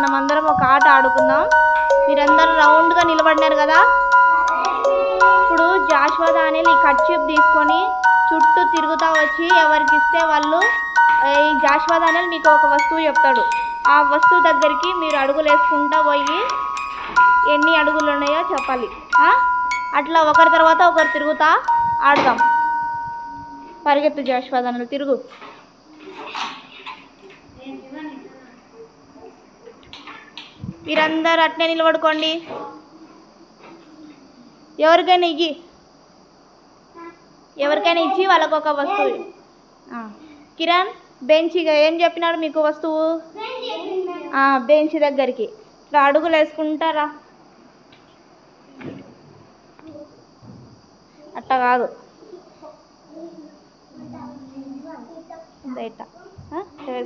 మనం అందరం ఒక ఆట ఆడుకుందాం. మీరందరూ రౌండ్గా నిలబడినారు కదా. ఇప్పుడు జాషువా దానియల్ ఈ కర్చీఫ్ తీసుకొని చుట్టూ తిరుగుతూ వచ్చి ఎవరికి ఇస్తే వాళ్ళు, ఈ జాషువా దానియల్ మీకు ఒక వస్తువు చెప్తాడు. ఆ వస్తువు దగ్గరికి మీరు అడుగులు వేసుకుంటూ పోయి ఎన్ని అడుగులు ఉన్నాయో చెప్పాలి. అట్లా ఒకరి తర్వాత ఒకరు తిరుగుతా ఆడదాం. పరిగెత్తు జాషువా దానియల్, తిరుగు. మీరందరూ అట్నే నిలబడుకోండి. ఎవరికైనా ఇచ్చి వాళ్ళకు ఒక వస్తువు. కిరణ్ బెంచ్గా ఏం చెప్పినాడు మీకు వస్తువు? బెంచ్ దగ్గరికి ఇట్లా అడుగులు వేసుకుంటారా? అట్లా కాదు, బయట